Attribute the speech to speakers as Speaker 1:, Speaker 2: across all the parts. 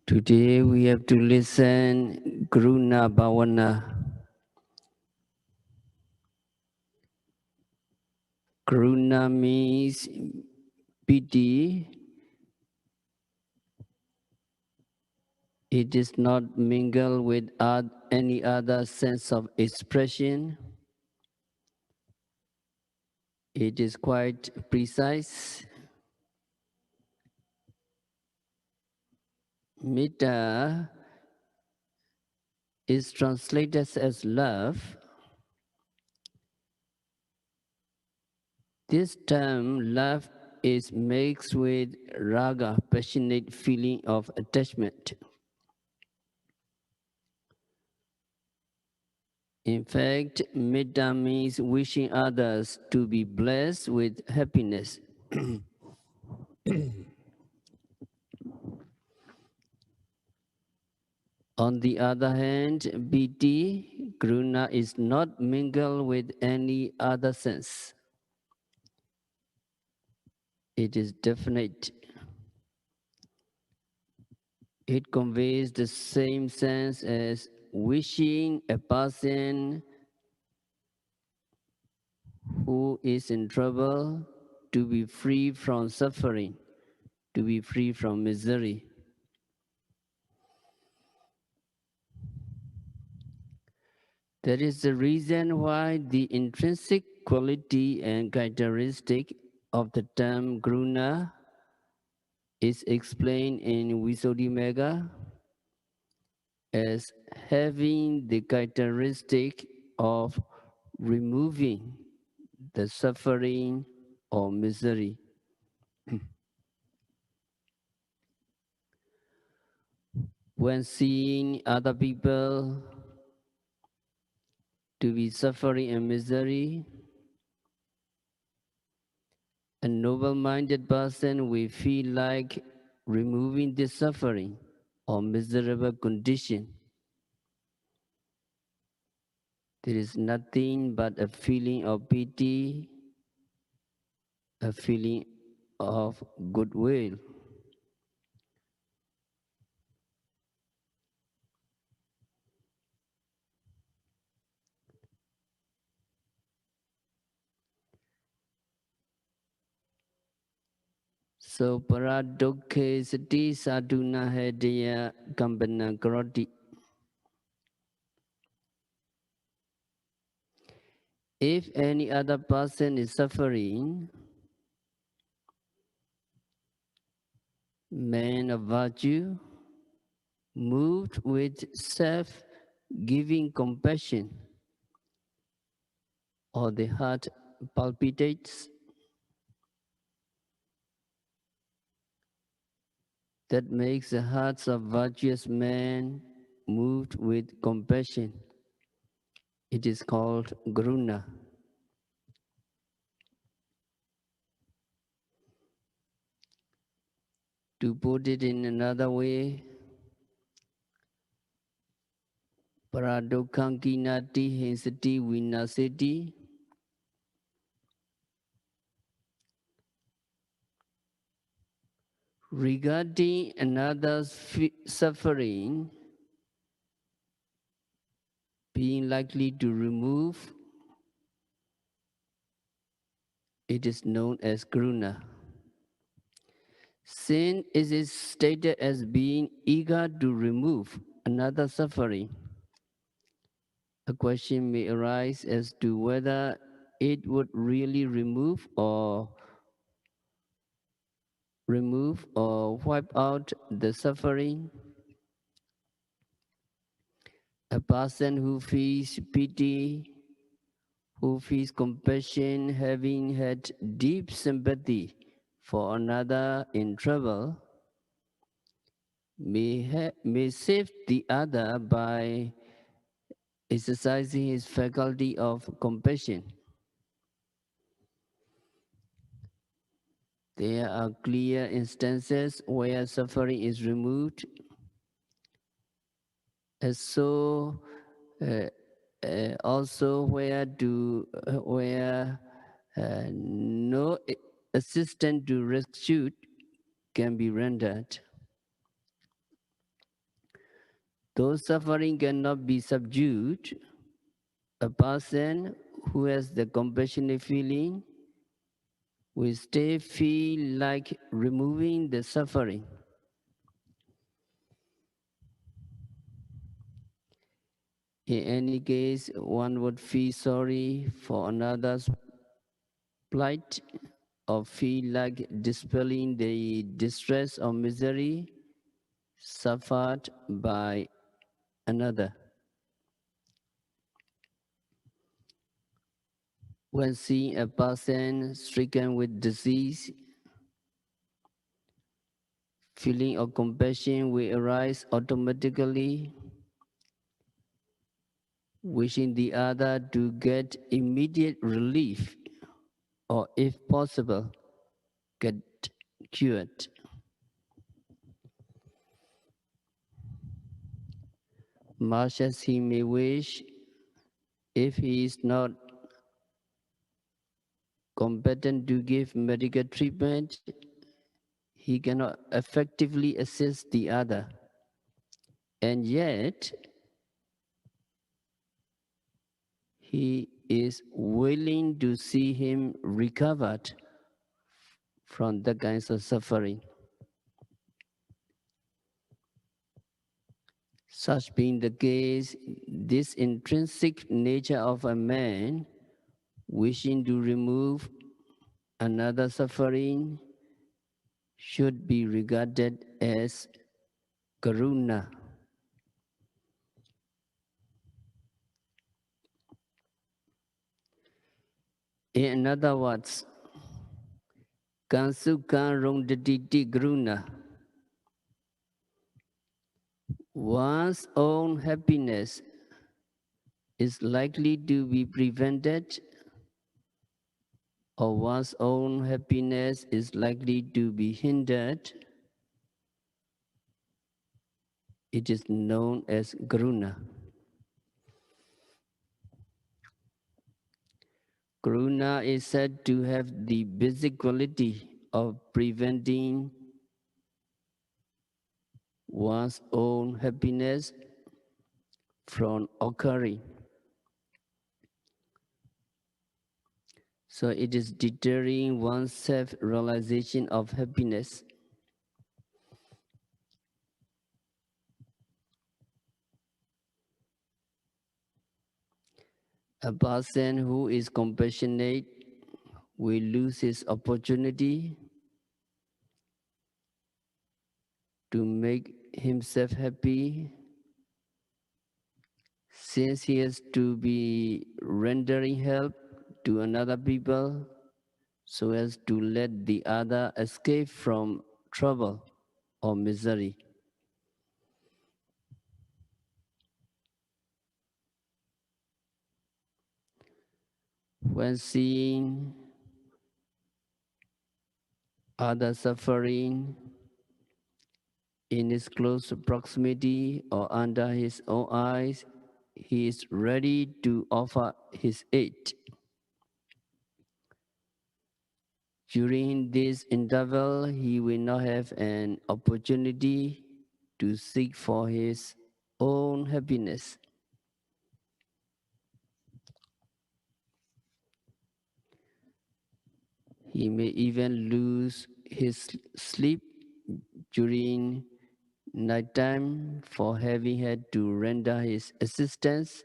Speaker 1: Today we have to listen Karuṇā Bhāvanā. Karuṇā means pity. It is not mingled with any other sense of expression. It is quite precise. Metta is translated as love. This term, love, is mixed with raga, passionate feeling of attachment. In fact, metta means wishing others to be blessed with happiness. On the other hand, piti, Karuṇā, is not mingled with any other sense. It is definite. It conveys the same sense as wishing a person who is in trouble to be free from suffering, to be free from misery. That is the reason why the intrinsic quality and characteristic of the term Karuṇā is explained in Visuddhimagga as having the characteristic of removing the suffering or misery. When seeing other people to be suffering and misery, a noble-minded person will feel like removing the suffering or miserable condition. There is nothing but a feeling of pity, a feeling of goodwill. So paradokhe sati sadhuna hedaya kampana karoti. If any other person is suffering, man of virtue, moved with self-giving compassion, or the heart palpitates, that makes the hearts of virtuous men moved with compassion. It is called Karuṇā. To put it in another way, paradokhankinati hinsati vinasati. Regarding another's suffering being likely to remove, it is known as Karuṇā. Sin is stated as being eager to remove another suffering. A question may arise as to whether it would really remove or wipe out the suffering. A person who feels pity, who feels compassion, having had deep sympathy for another in trouble, may save the other by exercising his faculty of compassion. There are clear instances where suffering is removed, and so also where no assistance to rescue can be rendered. Though suffering cannot be subdued, a person who has the compassionate feeling will still feel like removing the suffering. In any case, one would feel sorry for another's plight or feel like dispelling the distress or misery suffered by another. When seeing a person stricken with disease, feeling of compassion will arise automatically, wishing the other to get immediate relief or, if possible, get cured. Much as he may wish, if he is not competent to give medical treatment, he cannot effectively assist the other. And yet, he is willing to see him recovered from the kinds of suffering. Such being the case, this intrinsic nature of a man wishing to remove another suffering should be regarded as Karuṇā. In other words, Kansukha Rondaditi Karuṇā. One's own happiness is likely to be prevented, or one's own happiness is likely to be hindered. It is known as Karuṇā. Karuṇā is said to have the basic quality of preventing one's own happiness from occurring. So it is deterring one's self-realization of happiness. A person who is compassionate will lose his opportunity to make himself happy, since he has to be rendering help to another people so as to let the other escape from trouble or misery. When seeing other suffering in his close proximity or under his own eyes, he is ready to offer his aid. During this interval, he will not have an opportunity to seek for his own happiness. He may even lose his sleep during nighttime for having had to render his assistance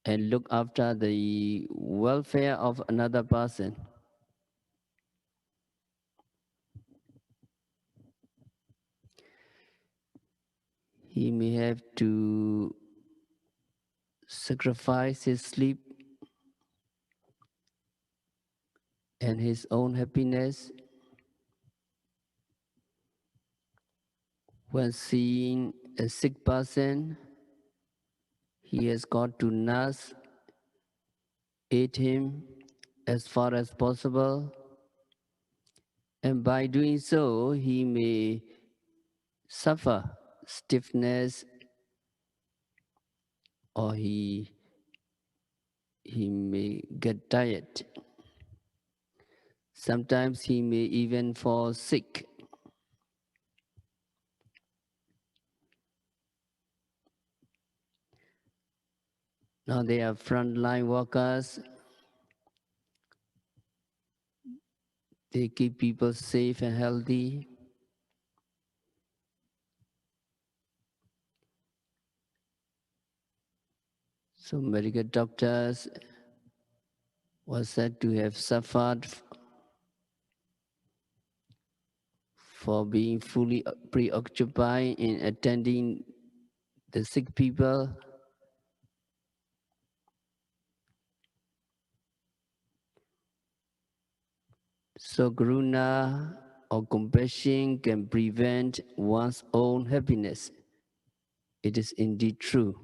Speaker 1: and look after the welfare of another person. He may have to sacrifice his sleep and his own happiness when seeing a sick person. He has got to nurse, aid him as far as possible, and by doing so, he may suffer stiffness, or he may get tired. Sometimes he may even fall sick. Now they are frontline workers. They keep people safe and healthy. So medical doctors were said to have suffered for being fully preoccupied in attending the sick people. So Karuṇā or compassion can prevent one's own happiness. It is indeed true.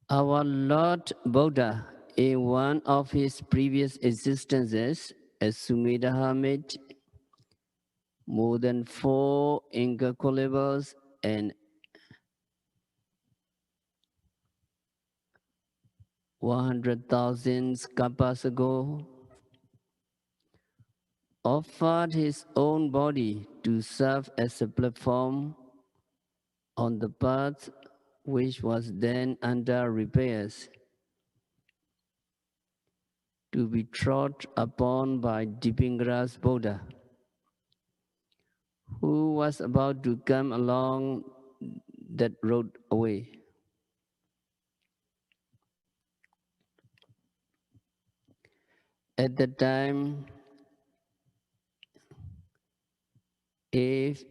Speaker 1: Our Lord Buddha, in one of his previous existences as Sumedha hermit, more than 4 incalculables and 100,000 kalpas ago, offered his own body to serve as a platform on the path which was then under repairs, to be trod upon by Dipingara's Buddha, who was about to come along that road away. At that time, if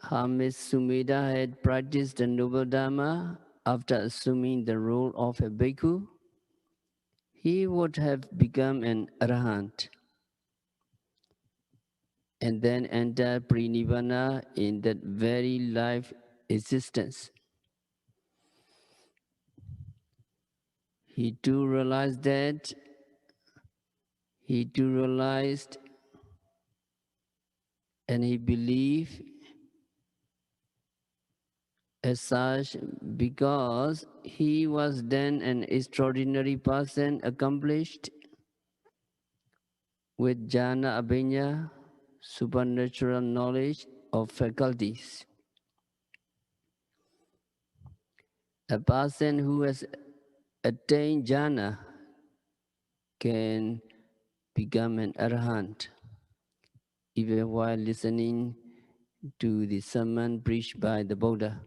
Speaker 1: Hermit Sumedha had practiced the noble Dharma after assuming the role of a bhikkhu, he would have become an arahant and then enter pre-nibbana in that very life existence. He too realized and he believed as such because he was then an extraordinary person accomplished with jhana abhinya, supernatural knowledge of faculties. A person who has attained jhana can become an arahant even while listening to the sermon preached by the Buddha.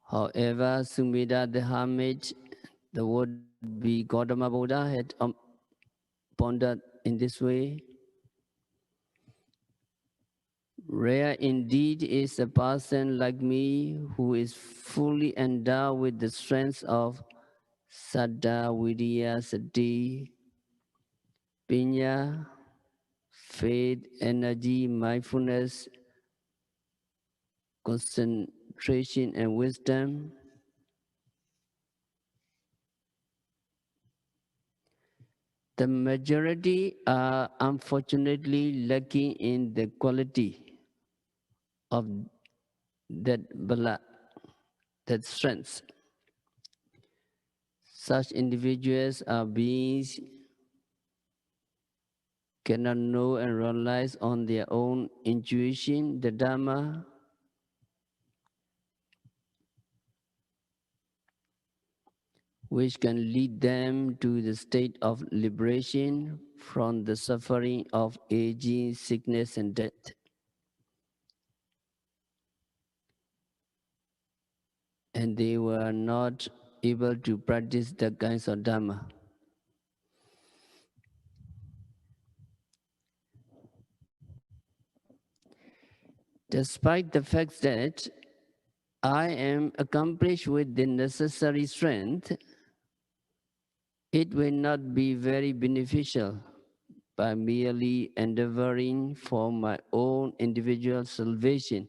Speaker 1: However, Sumedha the hermit, the would-be Gautama Buddha, had pondered in this way. Rare indeed is a person like me who is fully endowed with the strength of Saddha, Vidya, Sati, Pinya, faith, energy, mindfulness, concentration, and wisdom. The majority are unfortunately lacking in the quality of that bala, that strength. Such individuals are beings cannot know and realize on their own intuition the Dharma, which can lead them to the state of liberation from the suffering of aging, sickness, and death. And they were not able to practice the kinds of Dharma. Despite the fact that I am accomplished with the necessary strength, it will not be very beneficial by merely endeavoring for my own individual salvation.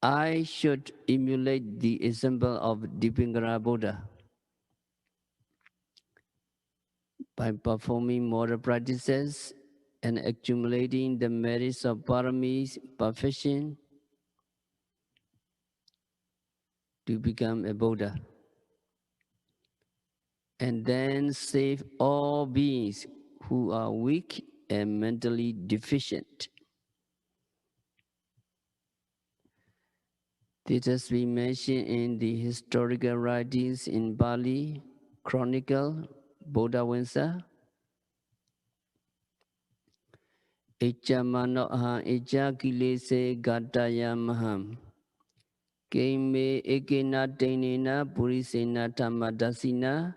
Speaker 1: I should emulate the example of Dipingara Buddha by performing moral practices and accumulating the merits of paramis, perfection, to become a Buddha, and then save all beings who are weak and mentally deficient. This has been mentioned in the historical writings in Bali, Chronicle, Bodhavansa. Echa manoha echa kilese gataya maham. Keme ekena tenena purisena tamadasina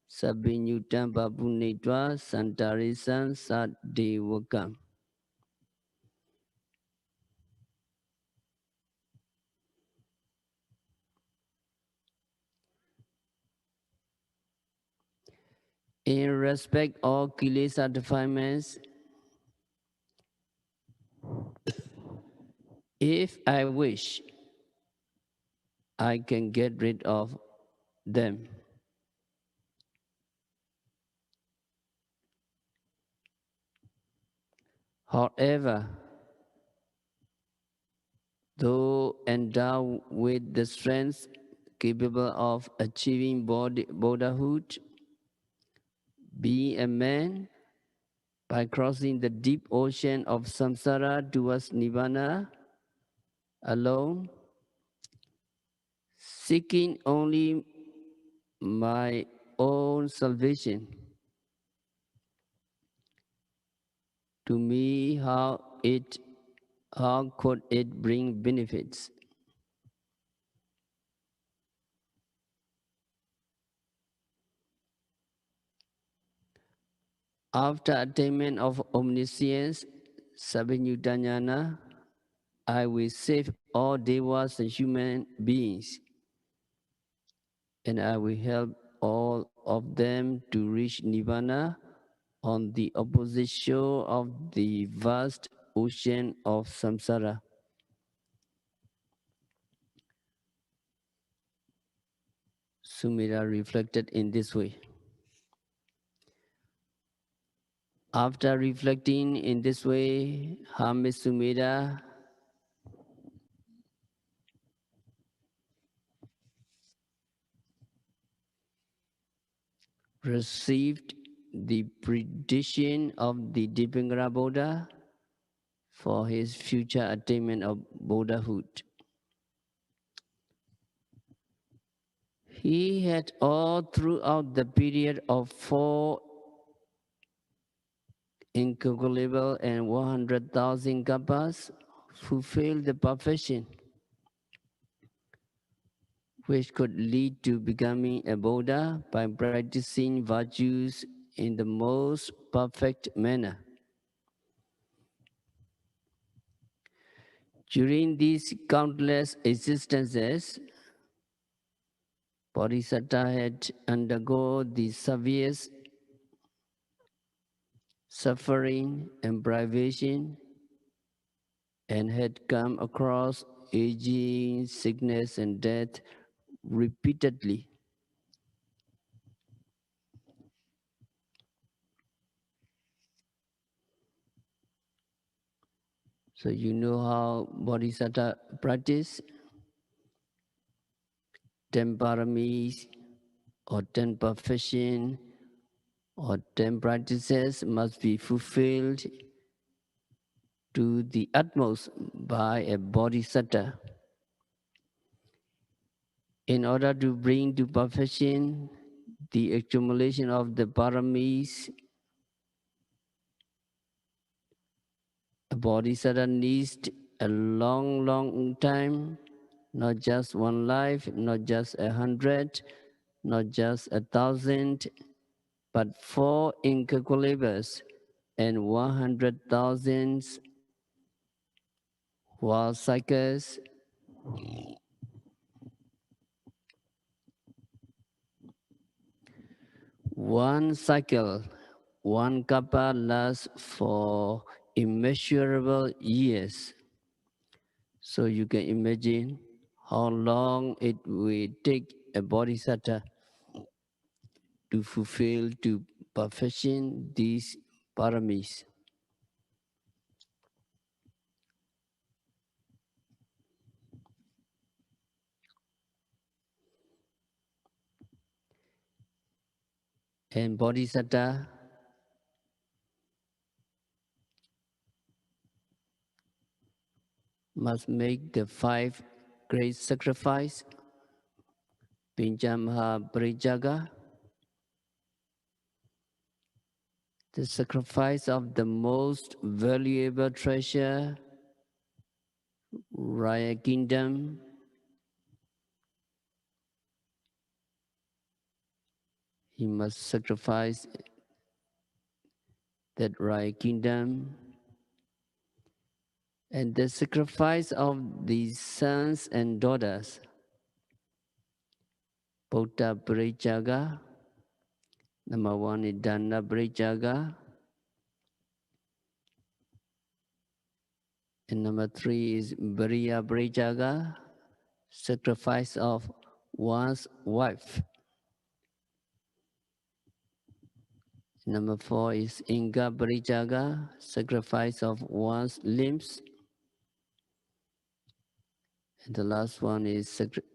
Speaker 1: sabinyutam babunetva santarisan sadevakam. In respect of kilesa defilements, if I wish, I can get rid of them. However, though endowed with the strength capable of achieving Buddhahood, being a man, by crossing the deep ocean of samsara towards nirvana alone, seeking only my own salvation. To me, how could it bring benefits? After attainment of omniscience, Sabhinyutanyana, I will save all devas and human beings, and I will help all of them to reach nirvana on the opposite shore of the vast ocean of samsara. Sumira reflected in this way. After reflecting in this way, Hermes Sumira received the prediction of the Dipangara Buddha for his future attainment of Buddhahood. He had all throughout the period of 4 incalculable and 100,000 kappas fulfilled the perfection which could lead to becoming a Buddha by practicing virtues in the most perfect manner. During these countless existences, Bodhisattva had undergone the severest suffering and privation and had come across aging, sickness, and death repeatedly. So you know how Bodhisattva practice 10 paramis or 10 perfection or 10 practices must be fulfilled to the utmost by a Bodhisattva. In order to bring to perfection the accumulation of the paramis, a Bodhisattva needs a long time, not just one life, not just 100, not just 1,000, but 4 incalculables and 100,000 world cycles. One cycle, one kappa lasts for immeasurable years. So you can imagine how long it will take a bodhisattva to fulfill to perfection these paramis. And bodhisattva must make the 5 great sacrifice, Pinjamaha Parijaga, the sacrifice of the most valuable treasure, Raya Kingdom. He must sacrifice that Raya Kingdom. And the sacrifice of the sons and daughters, Bhutta Parijaga. Number 1 is Dana Parijaga. And number 3 is Bariya Parijaga, sacrifice of one's wife. Number 4 is Inga Parijaga, sacrifice of one's limbs. And the last one is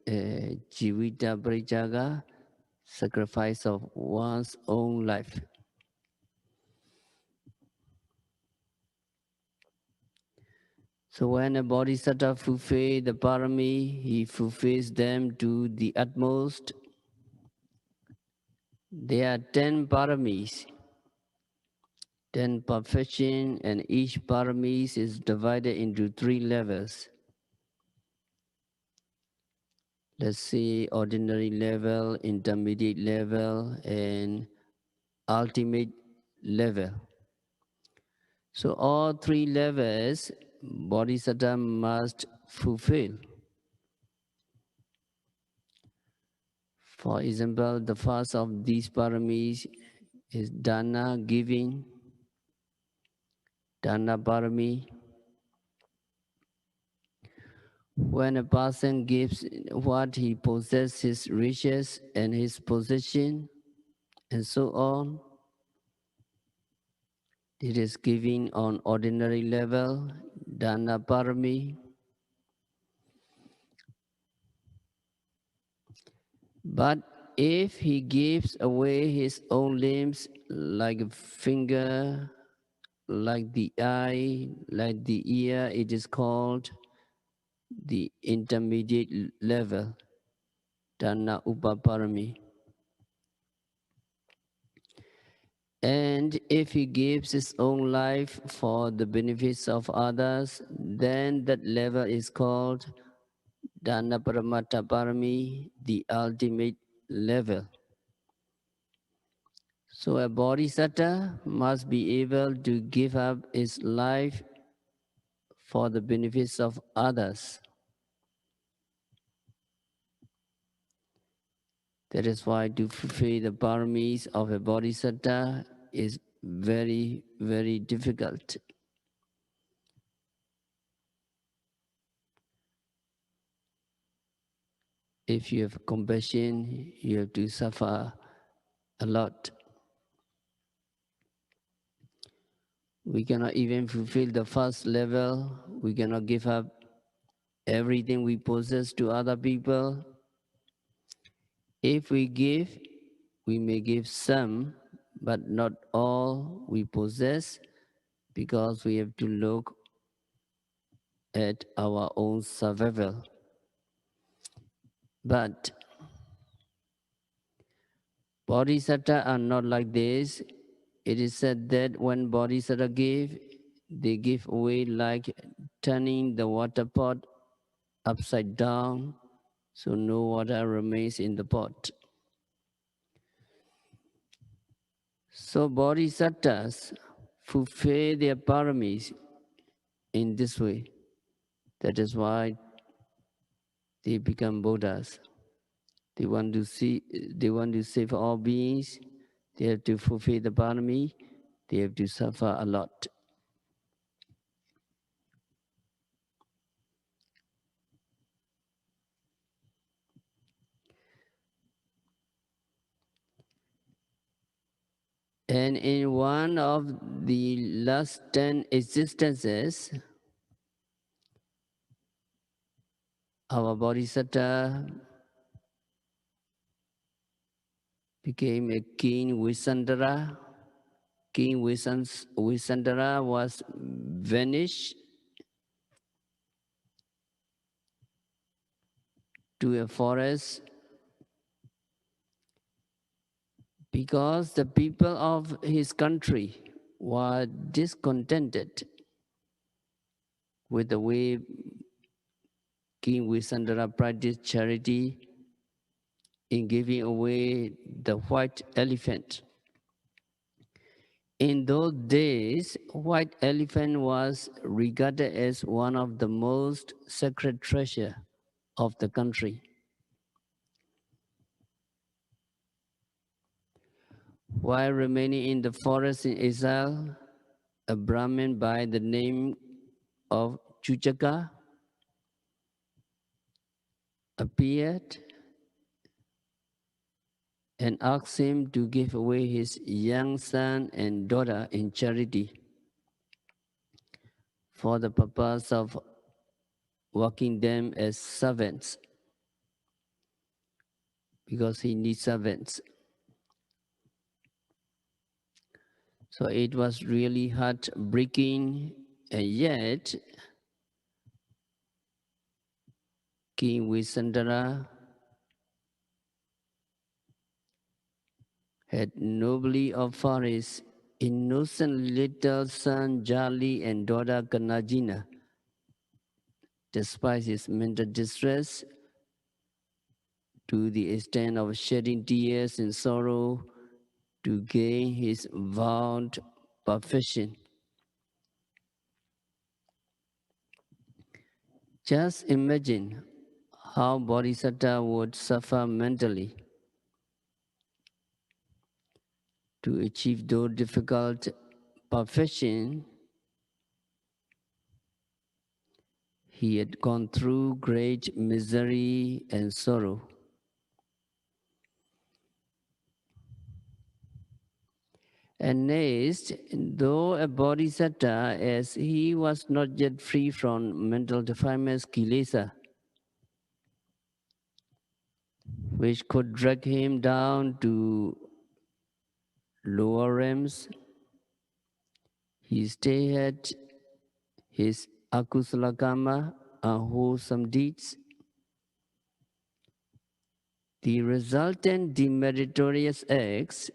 Speaker 1: Jivita Parijaga, sacrifice of one's own life. So when a bodhisattva fulfills the parami, he fulfills them to the utmost. There are 10 paramis, 10 perfection, and each paramis is divided into 3 levels. Let's see, ordinary level, intermediate level, and ultimate level. So all 3 levels, bodhisattva must fulfill. For example, the first of these paramis is dana, giving, dana parami. When a person gives what he possesses, his riches and his possession, and so on, it is giving on ordinary level, dana parami. But if he gives away his own limbs, like a finger, like the eye, like the ear, it is called the intermediate level, dana upaparami. And if he gives his own life for the benefits of others, then that level is called dana paramata parami, the ultimate level. So a bodhisattva must be able to give up his life for the benefits of others. That is why to fulfill the paramis of a bodhisattva is very, very difficult. If you have compassion, you have to suffer a lot. We cannot even fulfill the first level. We cannot give up everything we possess to other people. If we give, we may give some, but not all we possess, because we have to look at our own survival. But bodhisattvas are not like this. It is said that when bodhisattvas give, they give away like turning the water pot upside down, so no water remains in the pot. So bodhisattvas fulfill their paramis in this way. That is why they become Buddhas. They want to save all beings. They have to fulfill the parami. They have to suffer a lot. And in one of the last 10 existences, our bodhisattva became a king Visandara. King Visandara was vanished. to a forest because the people of his country were discontented with the way King Visandara practiced charity in giving away the white elephant. In those days, white elephant was regarded as one of the most sacred treasure of the country. While remaining in the forest in exile, a Brahmin by the name of Chuchaka appeared and asked him to give away his young son and daughter in charity for the purpose of working them as servants, because he needs servants. So it was really heartbreaking, and yet King Visandara had nobly offered his innocent little son Jali and daughter Kanajina, despite his mental distress, to the extent of shedding tears in sorrow to gain his vowed perfection. Just imagine how Bodhisattva would suffer mentally to achieve those difficult perfection. He had gone through great misery and sorrow. And next, though a bodhisattva, as he was not yet free from mental defilements, kilesa, which could drag him down to lower realms, he stayed his akusala karma, unwholesome deeds. The resultant demeritorious acts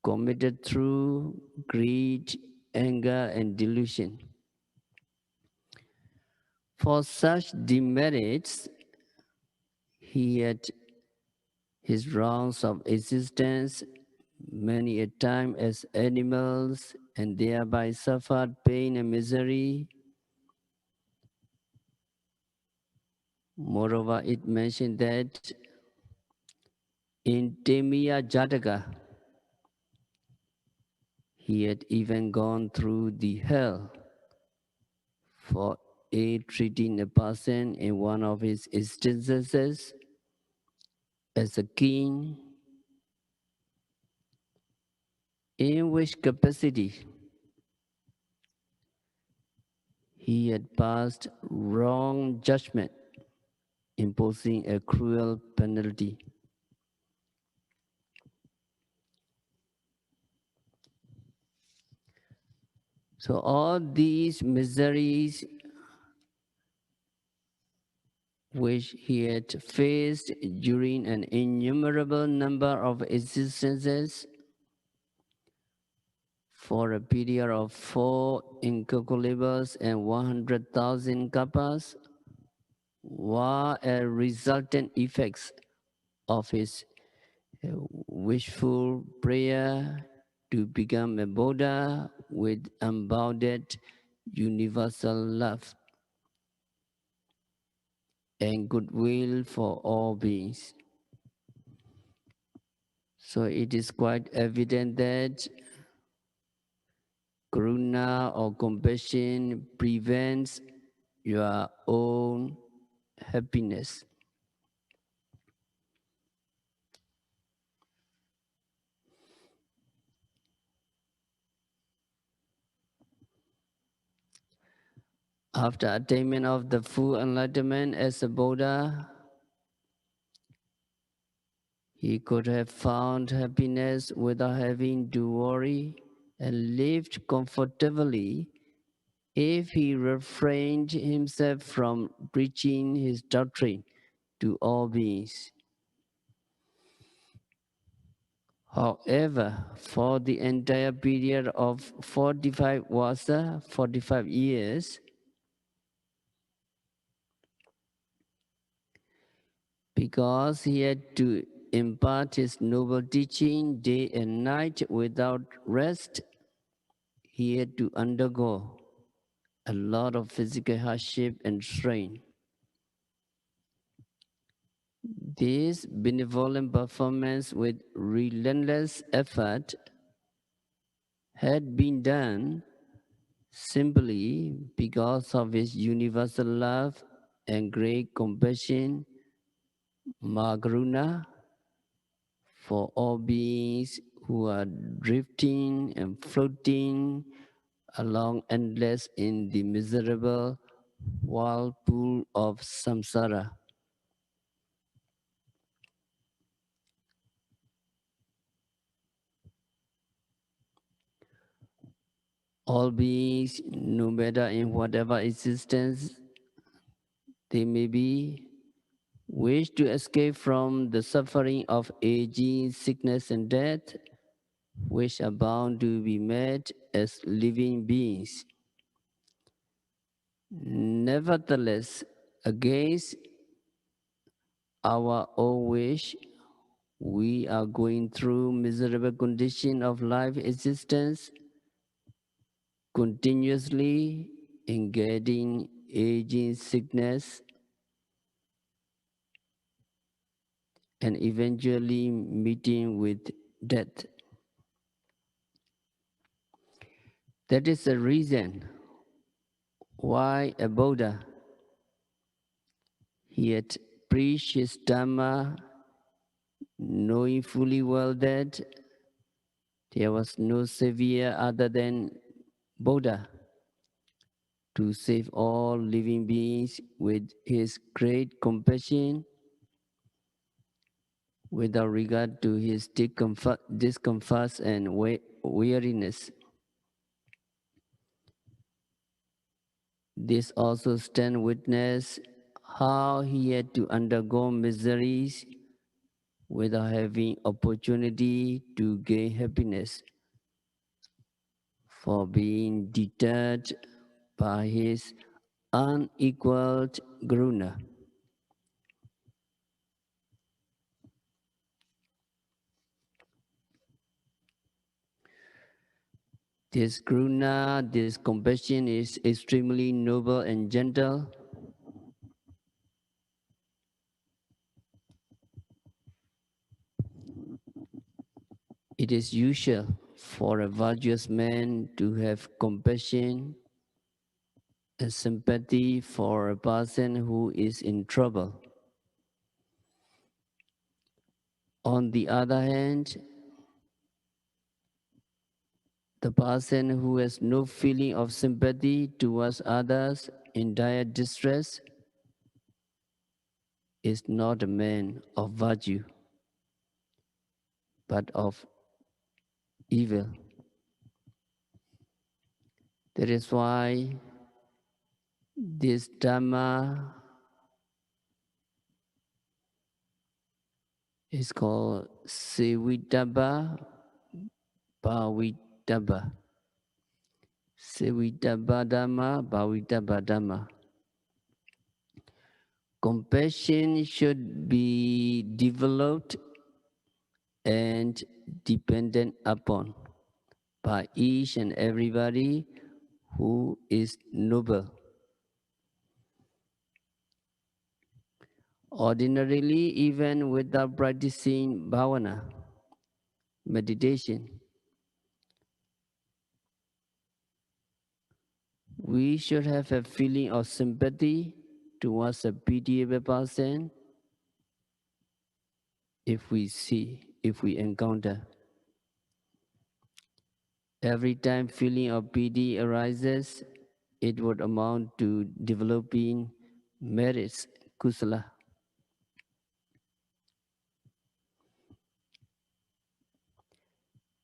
Speaker 1: committed through greed, anger, and delusion. For such demerits, he had his rounds of existence many a time as animals, and thereby suffered pain and misery. Moreover, it mentioned that in Temiya Jataka, he had even gone through the hell for treating a person in one of his instances as a king, in which capacity he had passed wrong judgment, imposing a cruel penalty. So all these miseries which he had faced during an innumerable number of existences for a period of 4 incalculables and 100,000 kappas were a resultant effects of his wishful prayer to become a Buddha with unbounded universal love and goodwill for all beings. So it is quite evident that Karuṇā or compassion prevents your own happiness. After attainment of the full enlightenment as a Buddha, he could have found happiness without having to worry and lived comfortably if he refrained himself from preaching his doctrine to all beings. However, for the entire period of 45 years, because he had to impart his noble teaching day and night without rest, he had to undergo a lot of physical hardship and strain. This benevolent performance with relentless effort had been done simply because of his universal love and great compassion, Karuṇā, for all beings who are drifting and floating along endless in the miserable whirlpool of samsara. All beings, no matter in whatever existence they may be, wish to escape from the suffering of aging, sickness, and death, which are bound to be met as living beings. Nevertheless, against our own wish, we are going through miserable condition of life existence, continuously engaging aging, sickness, and eventually meeting with death. That is the reason why a Buddha, he had preached his Dhamma, knowing fully well that there was no savior other than Buddha to save all living beings with his great compassion, without regard to his discomforts and weariness. This also stands witness how he had to undergo miseries without having opportunity to gain happiness, for being deterred by his unequaled Karuṇā. This Karuṇā, this compassion is extremely noble and gentle. It is usual for a virtuous man to have compassion and sympathy for a person who is in trouble. On the other hand, the person who has no feeling of sympathy towards others in dire distress is not a man of virtue, but of evil. That is why this Dhamma is called Savittabha Bhavitabha. Savittabha Dhamma, Bhavitabha Dhamma. Compassion should be developed and dependent upon by each and everybody who is noble. Ordinarily, even without practicing Bhāvanā, meditation, we should have a feeling of sympathy towards a pitiable person if we encounter. Every time feeling of pity arises, it would amount to developing merits, kusala.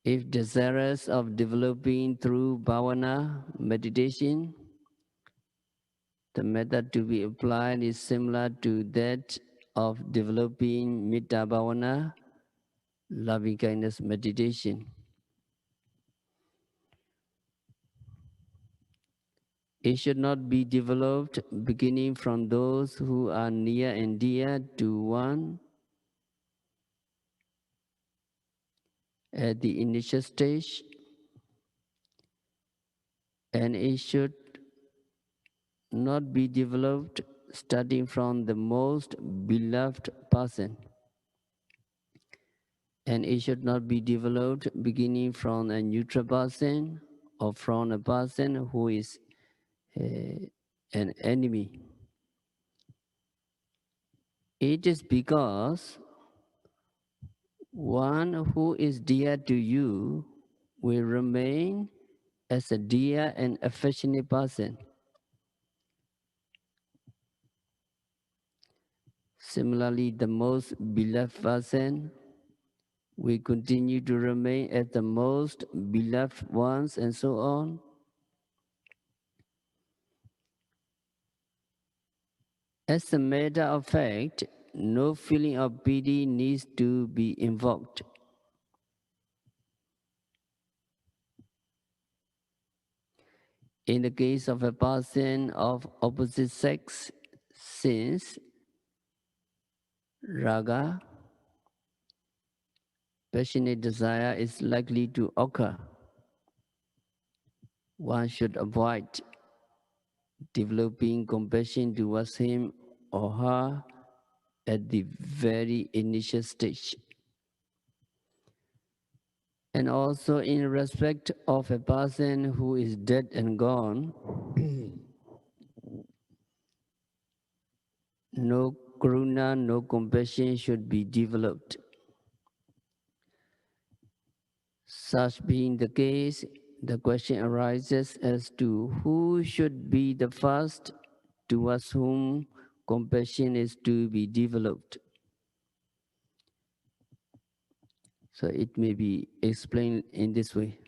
Speaker 1: If desirous of developing through Bhāvanā, meditation, the method to be applied is similar to that of developing Metta Bhāvanā, loving kindness meditation. It should not be developed beginning from those who are near and dear to one at the initial stage, and it should not be developed starting from the most beloved person. And it should not be developed beginning from a neutral person or from a person who is an enemy. It is because one who is dear to you will remain as a dear and affectionate person. Similarly, the most beloved person will continue to remain as the most beloved ones, and so on. As a matter of fact, no feeling of pity needs to be invoked. In the case of a person of opposite sex, since raga, passionate desire, is likely to occur, one should avoid developing compassion towards him or her at the very initial stage. And also in respect of a person who is dead and gone, no karuṇā, no compassion should be developed. Such being the case, the question arises as to who should be the first towards whom compassion is to be developed. So it may be explained in this way.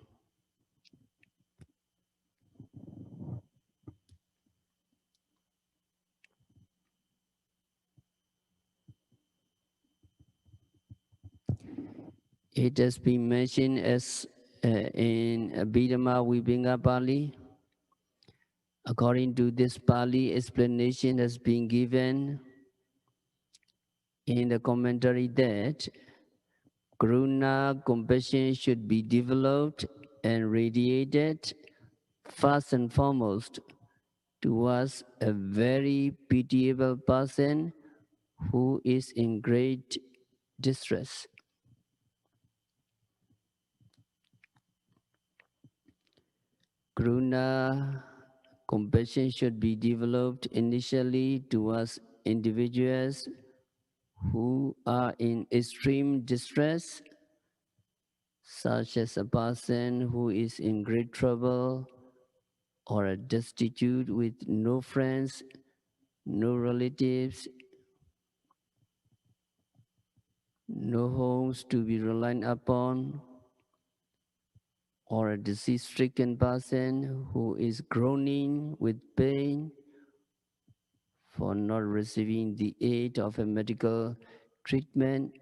Speaker 1: It has been mentioned as in Bidama Vibhinga Pali. According to this Pali, explanation has been given in the commentary that Karuṇā, compassion, should be developed and radiated first and foremost towards a very pitiable person who is in great distress. Karuṇā, compassion, should be developed initially towards individuals who are in extreme distress, such as a person who is in great trouble or a destitute with no friends, no relatives, no homes to be relied upon, or a disease-stricken person who is groaning with pain for not receiving the aid of a medical treatment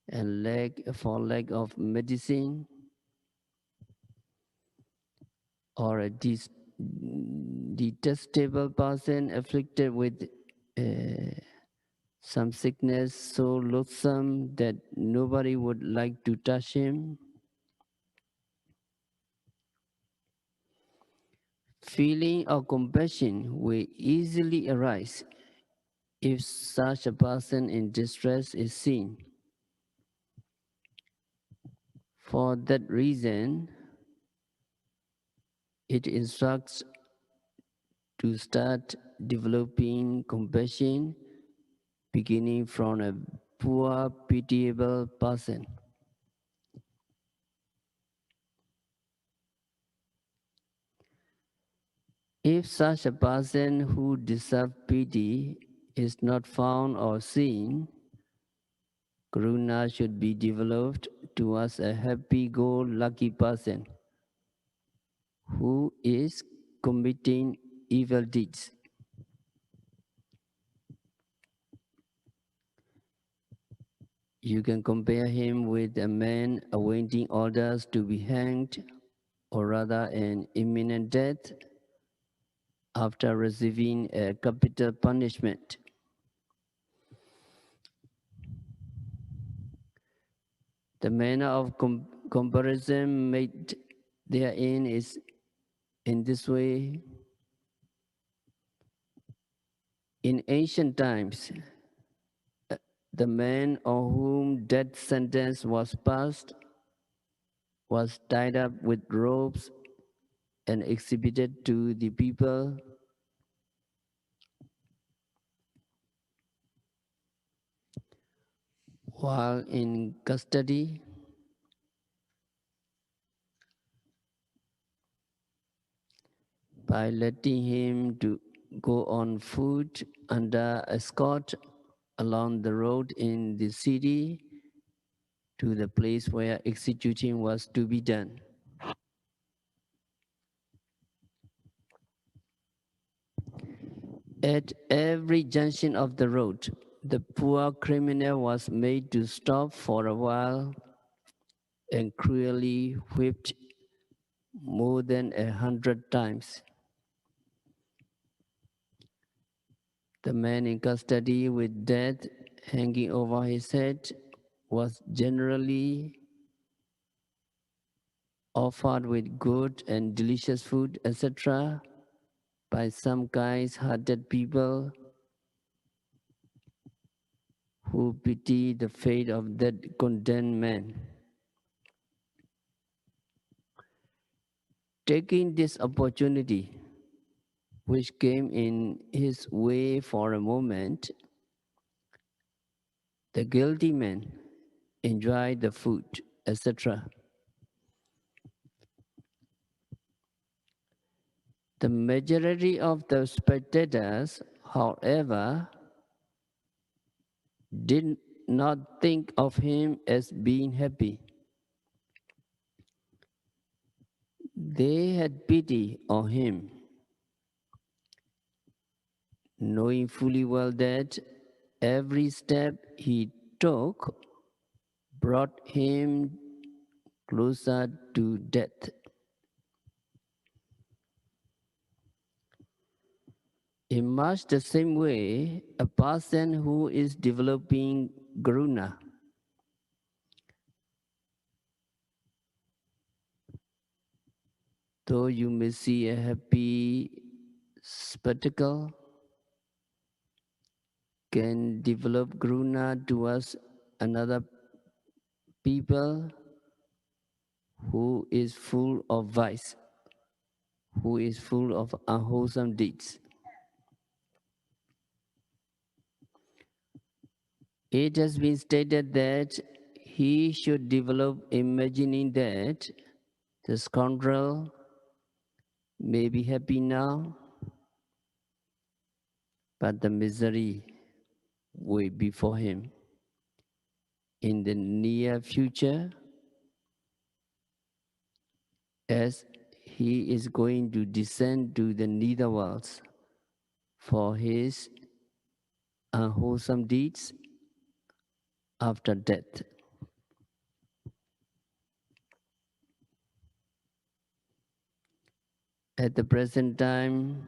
Speaker 1: and for lack of medicine, or a detestable person afflicted with some sickness so loathsome that nobody would like to touch him. Feeling of compassion will easily arise if such a person in distress is seen. For that reason, it instructs to start developing compassion beginning from a poor, pitiable person. If such a person who deserves pity is not found or seen, Karuṇā should be developed towards a happy-go-lucky person who is committing evil deeds. You can compare him with a man awaiting orders to be hanged, or rather an imminent death after receiving a capital punishment. The manner of comparison made therein is in this way. In ancient times, the man on whom death sentence was passed was tied up with ropes and exhibited to the people. While in custody, by letting him to go on foot under escort along the road in the city to the place where executing was to be done. At every junction of the road, the poor criminal was made to stop for a while and cruelly whipped more than 100 times. The man in custody with death hanging over his head was generally offered with good and delicious food, etc., by some kind-hearted people who pity the fate of that condemned man. Taking this opportunity, which came in his way for a moment, the guilty man enjoyed the food, etc. The majority of the spectators, however, did not think of him as being happy. They had pity on him, knowing fully well that every step he took brought him closer to death. In much the same way, a person who is developing Karuṇā, though you may see a happy spectacle, can develop Karuṇā towards another people who is full of vice, who is full of unwholesome deeds. It has been stated that he should develop imagining that the scoundrel may be happy now, but the misery way before him in the near future, as he is going to descend to the nether worlds for his unwholesome deeds after death. At the present time,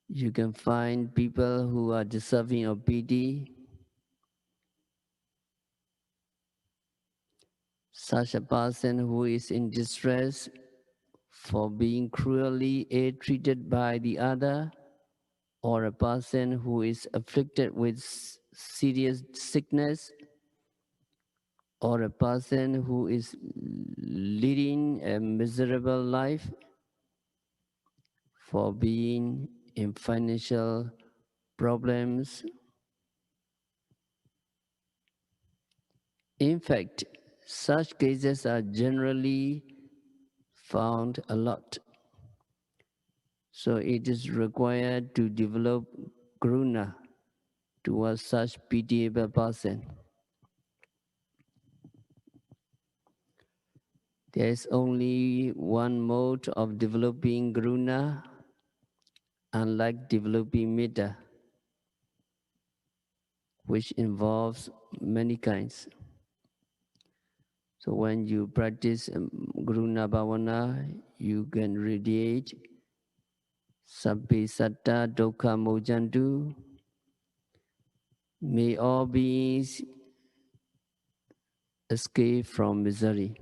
Speaker 1: you can find people who are deserving of pity. Such a person who is in distress for being cruelly ill-treated by the other, or a person who is afflicted with serious sickness, or a person who is leading a miserable life for being in financial problems. In fact, such cases are generally found a lot. So it is required to develop Karuṇā towards such pitiable person. There is only one mode of developing Karuṇā, unlike developing metta, which involves many kinds. So when you practice Karuṇā Bhāvanā, you can radiate Sabbe Satta Dukkha Mojantu. May all beings escape from misery.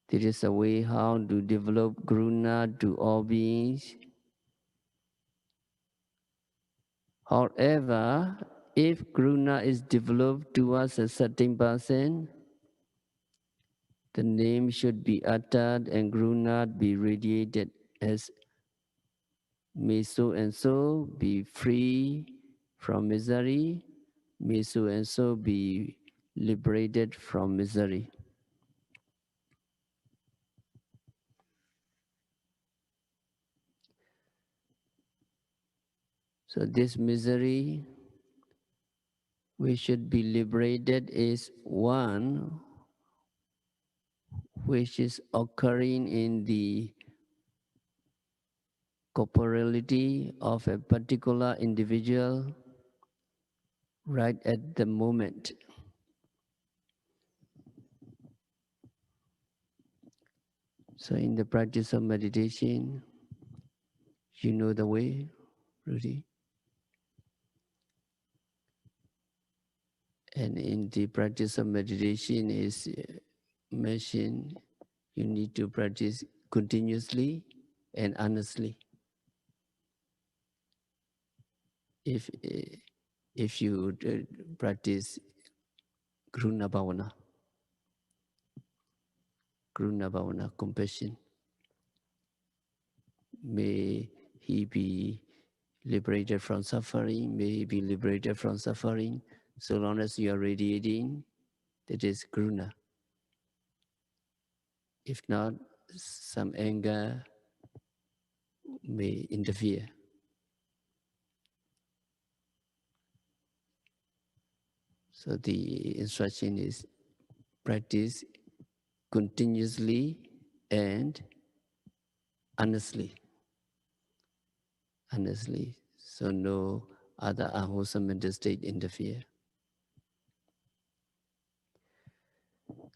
Speaker 1: There is a way how to develop Karuṇā to all beings. However, if Karuṇā is developed towards a certain person, the name should be uttered and Karuṇā be radiated as may so and so be free from misery, may so and so be liberated from misery. So this misery which should be liberated is one which is occurring in the corporeality of a particular individual right at the moment. So in the practice of meditation, you know the way, Rudy? And in the practice of meditation is mentioned, you need to practice continuously and honestly. If you practice Karuṇā Bhāvanā, compassion, may he be liberated from suffering, may he be liberated from suffering, so long as you are radiating, that is Karuṇā. If not, some anger may interfere. So the instruction is practice continuously and honestly. Honestly, so no other unwholesome mental state interfere.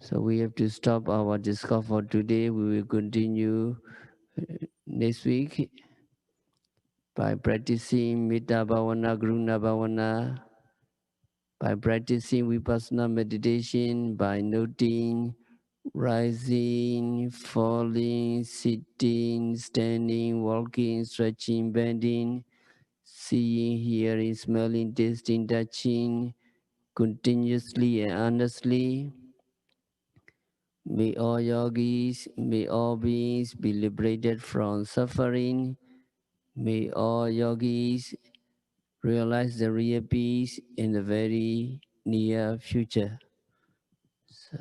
Speaker 1: So we have to stop our discourse for today. We will continue next week by practicing Metta Bhavana, Karuṇā Bhavana, by practicing Vipassana meditation, by noting rising, falling, sitting, standing, walking, stretching, bending, seeing, hearing, smelling, tasting, touching, continuously and honestly. May all yogis, may all beings be liberated from suffering. May all yogis realize the real peace in the very near future. So,